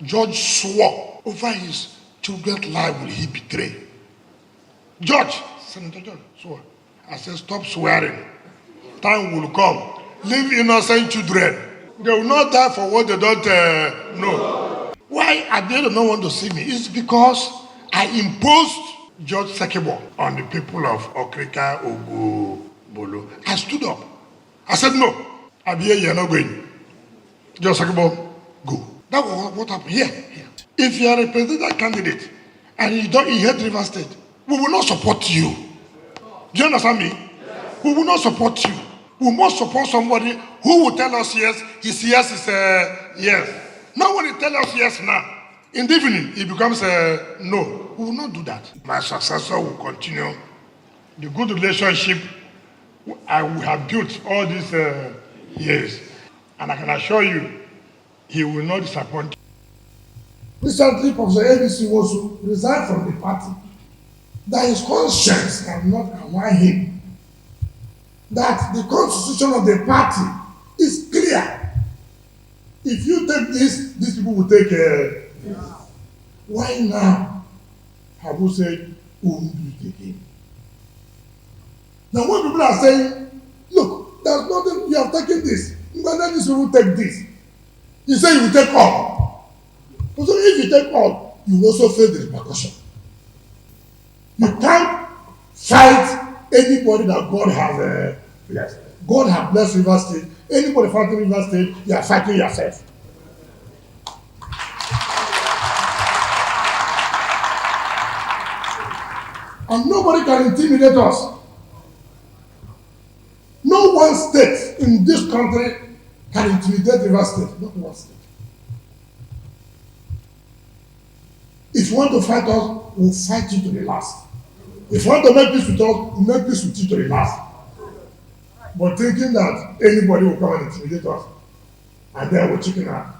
Judge swore over his children's life will he betray. Judge, Senator Judge, swore. I said, stop swearing. Time will come. Leave innocent children. They will not die for what they don't know. Why are they don't want to see me? It's because I imposed Judge Sekebo on the people of Okrika, Ogu, Bolo. I stood up. I said, no, Abia, you're not going. Judge Sekebo, go. That was what happened here. If you are a presidential candidate and you hate River State, we will not support you. Do you understand me? Yes. We will not support you. We must support somebody who will tell us yes, his yes is yes. Now when he tells us yes now, in the evening, it becomes no. We will not do that. My successor will continue the good relationship I will have built all these years. And I can assure you, he will not disappoint you. Recently, Professor ABC Nwosu resigned from the party. That his conscience cannot allow him. That the constitution of the party is clear. If you take this, these people will take why now have you said we won't do it again? Now when people are saying, look, there's nothing, you have taken this, but then this will take this. You say you will take all. So if you take all, you will also face the repercussion. You can't fight anybody that God has blessed. God has blessed River State. Anybody fighting River State, you are fighting yourself. And nobody can intimidate us. No one state in this country can intimidate River State. Not one state. If you want to fight us, we'll fight you to the last. If you want to make peace with us, we'll make peace with you to the last. But thinking that anybody will come and intimidate us, and then we're chicken out.